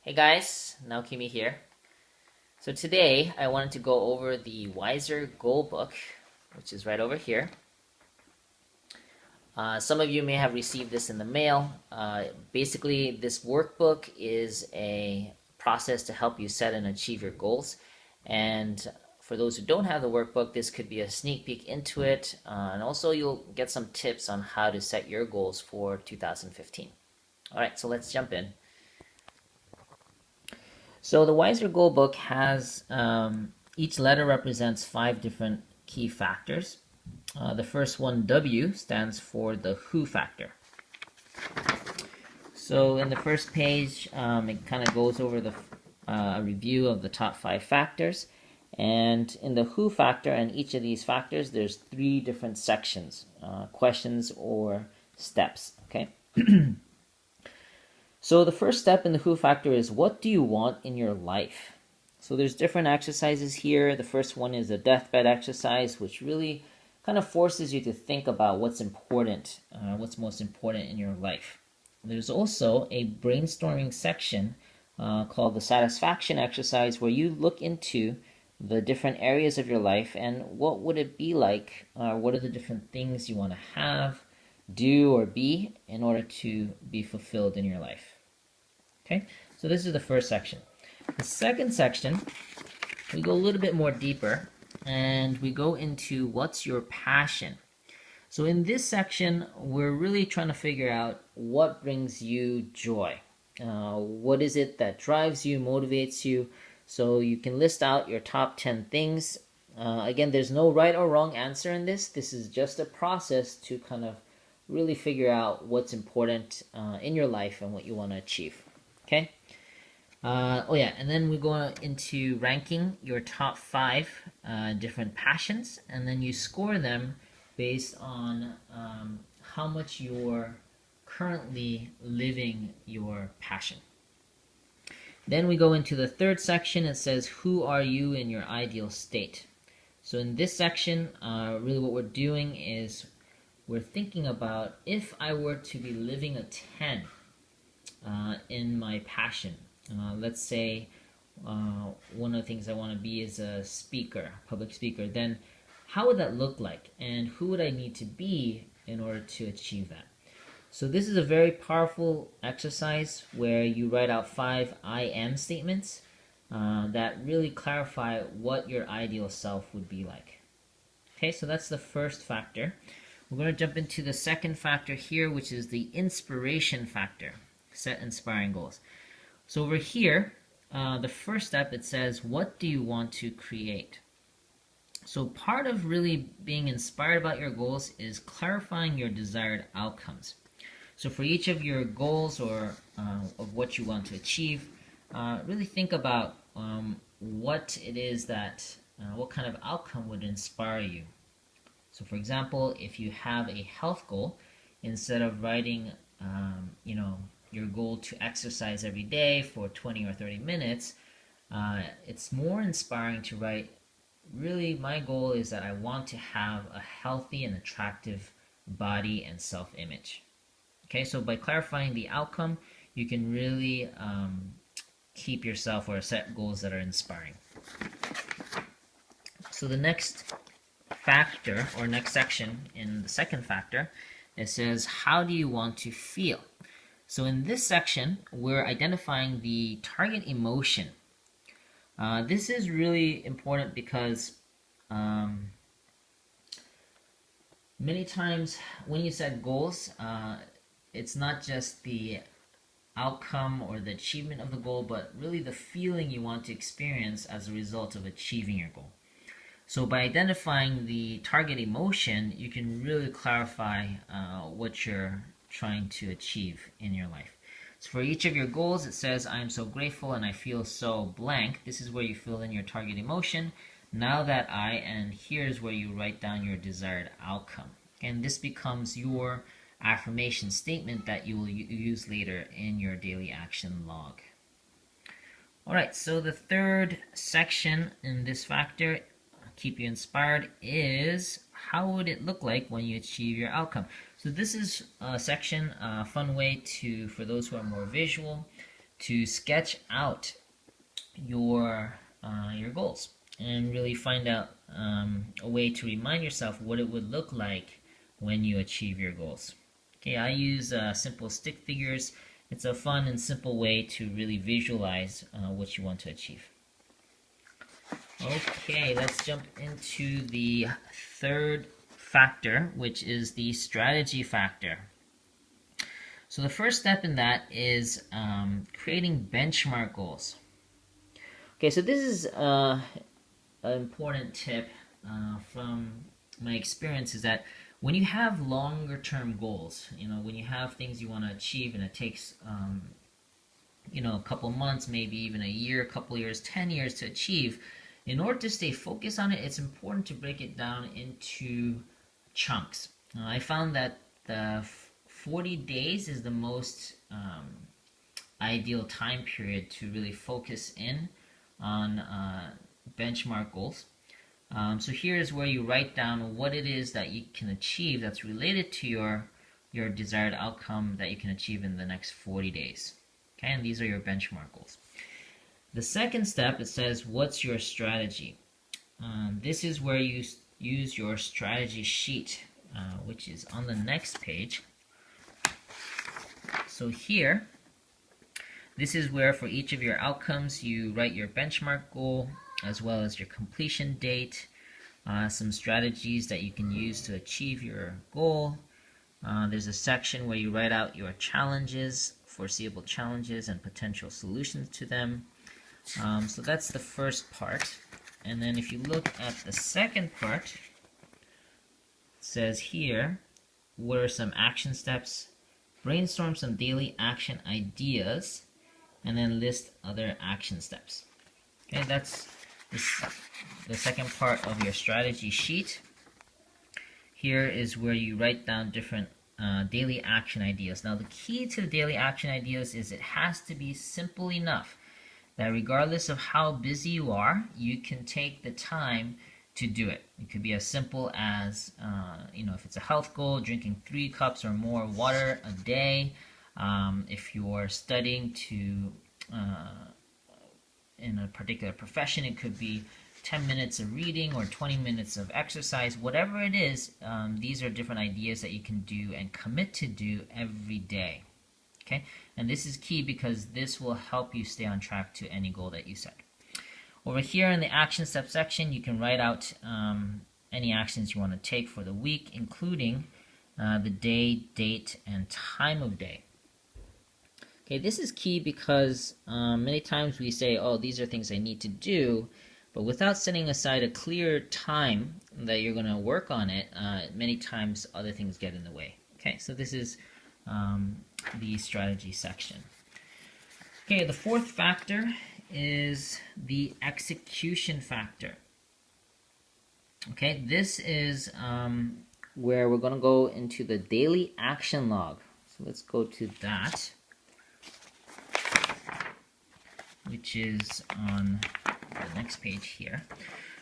Hey guys, Naokimi here. So today I wanted to go over the WISER goal book, which is right over here. Some of you may have received this in the mail. Basically, this workbook is a process to help you set and achieve your goals. And for those who don't have the workbook, this could be a sneak peek into it. And also you'll get some tips on how to set your goals for 2015. All right, so let's jump in. So the WISER goal book has each letter represents 5 different key factors. The first one, W, stands for the who factor. So in the first page, it kind of goes over the review of the top 5 factors. And in the who factor and each of these factors, there's 3 different sections, questions or steps. Okay. So the first step in the who factor is, what do you want in your life? So there's different exercises here. The first one is a deathbed exercise, which really kind of forces you to think about what's important, what's most important in your life. There's also a brainstorming section called the satisfaction exercise, where you look into the different areas of your life and what would it be like, what are the different things you want to have, do, or be in order to be fulfilled in your life. Okay, so this is the first section. The second section, we go a little bit more deeper and we go into what's your passion. So in this section, we're really trying to figure out what brings you joy. What is it that drives you, motivates you? So you can list out your top 10 things. Again, there's no right or wrong answer in this. This is just a process to kind of really figure out what's important in your life and what you want to achieve. Okay. Oh yeah, and then we go into ranking your top 5 different passions, and then you score them based on how much you're currently living your passion. Then we go into the third section. It says, who are you in your ideal state? So in this section, really what we're doing is we're thinking about, if I were to be living a 10 in my passion. Let's say one of the things I want to be is a speaker, public speaker. Then how would that look like? And who would I need to be in order to achieve that? So this is a very powerful exercise where you write out 5 I am statements that really clarify what your ideal self would be like. Okay, so that's the first factor. We're going to jump into the second factor here, which is the inspiration factor. Set inspiring goals. So over here, the first step, it says, what do you want to create? So part of really being inspired about your goals is clarifying your desired outcomes. So for each of your goals or of what you want to achieve, really think about what it is that, what kind of outcome would inspire you. So for example, if you have a health goal, instead of writing, your goal to exercise every day for 20 or 30 minutes, it's more inspiring to write, really my goal is that I want to have a healthy and attractive body and self-image. Okay, so by clarifying the outcome, you can really keep yourself or set goals that are inspiring. So the next factor, or next section in the second factor, it says, how do you want to feel? So in this section, we're identifying the target emotion. This is really important because many times when you set goals, it's not just the outcome or the achievement of the goal, but really the feeling you want to experience as a result of achieving your goal. So by identifying the target emotion, you can really clarify what you're trying to achieve in your life. So for each of your goals, it says, I am so grateful and I feel so blank. This is where you fill in your target emotion. Now that and here's where you write down your desired outcome. And this becomes your affirmation statement that you will use later in your daily action log. Alright, so the third section in this factor, keep you inspired, is how would it look like when you achieve your outcome? So this is a section, a fun way for those who are more visual, to sketch out your goals and really find out a way to remind yourself what it would look like when you achieve your goals. Okay, I use simple stick figures. It's a fun and simple way to really visualize what you want to achieve. Okay, let's jump into the third factor, which is the strategy factor. So the first step in that is creating benchmark goals. Okay, so this is an important tip from my experience, is that when you have longer term goals, when you have things you want to achieve and it takes a couple months, maybe even a year, a couple years, 10 years to achieve, in order to stay focused on it, it's important to break it down into chunks. I found that the 40 days is the most ideal time period to really focus in on benchmark goals. So here's where you write down what it is that you can achieve that's related to your desired outcome that you can achieve in the next 40 days. Okay, and these are your benchmark goals. The second step, it says, what's your strategy? This is where you use your strategy sheet, which is on the next page. So here, this is where for each of your outcomes you write your benchmark goal as well as your completion date, some strategies that you can use to achieve your goal. There's a section where you write out your challenges, foreseeable challenges and potential solutions to them. So that's the first part. And then if you look at the second part, it says here, what are some action steps? Brainstorm some daily action ideas, and then list other action steps. Okay, that's the second part of your strategy sheet. Here is where you write down different daily action ideas. Now the key to the daily action ideas is it has to be simple enough that regardless of how busy you are, you can take the time to do it. It could be as simple as, if it's a health goal, drinking 3 cups or more water a day. If you're studying to in a particular profession, it could be 10 minutes of reading or 20 minutes of exercise. Whatever it is, these are different ideas that you can do and commit to do every day. Okay, and this is key because this will help you stay on track to any goal that you set. Over here in the action step section, you can write out any actions you want to take for the week, including the day, date, and time of day. Okay, this is key because many times we say, oh, these are things I need to do, but without setting aside a clear time that you're going to work on it, many times other things get in the way. Okay, so this is the strategy section. Okay, the fourth factor is the execution factor. Okay, this is where we're going to go into the daily action log. So let's go to that, which is on the next page here.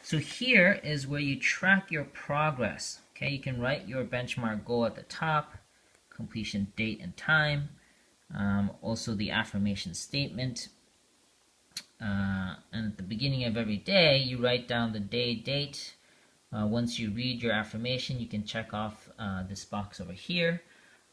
So here is where you track your progress. Okay, you can write your benchmark goal at the top, completion date and time, also the affirmation statement. And at the beginning of every day, you write down the day, date. Once you read your affirmation, you can check off this box over here.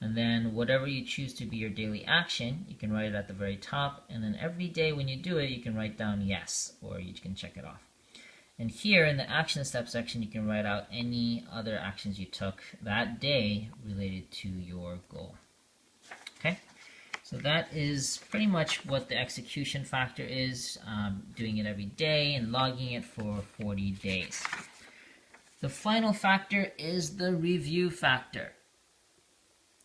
And then whatever you choose to be your daily action, you can write it at the very top. And then every day when you do it, you can write down yes, or you can check it off. And here in the action step section, you can write out any other actions you took that day related to your goal. Okay, so that is pretty much what the execution factor is, doing it every day and logging it for 40 days. The final factor is the review factor.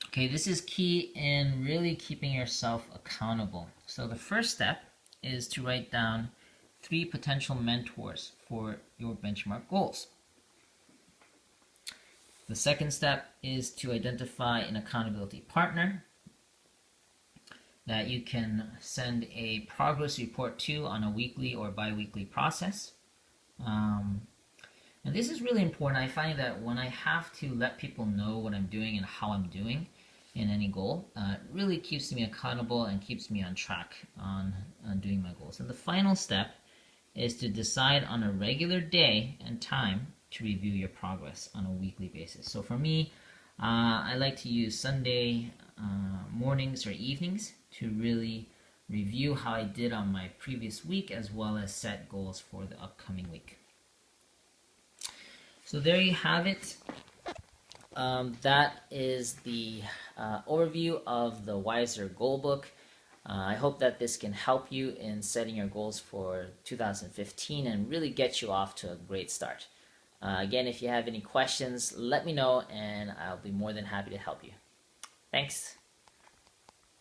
Okay, this is key in really keeping yourself accountable. So the first step is to write down 3 potential mentors for your benchmark goals. The second step is to identify an accountability partner that you can send a progress report to on a weekly or bi-weekly process. And this is really important. I find that when I have to let people know what I'm doing and how I'm doing, in any goal. It really keeps me accountable and keeps me on track on doing my goals. And the final step is to decide on a regular day and time to review your progress on a weekly basis. So for me, I like to use Sunday mornings or evenings to really review how I did on my previous week, as well as set goals for the upcoming week. So there you have it. That is the overview of the WISER goal book. I hope that this can help you in setting your goals for 2015 and really get you off to a great start. Again, if you have any questions, let me know and I'll be more than happy to help you. Thanks.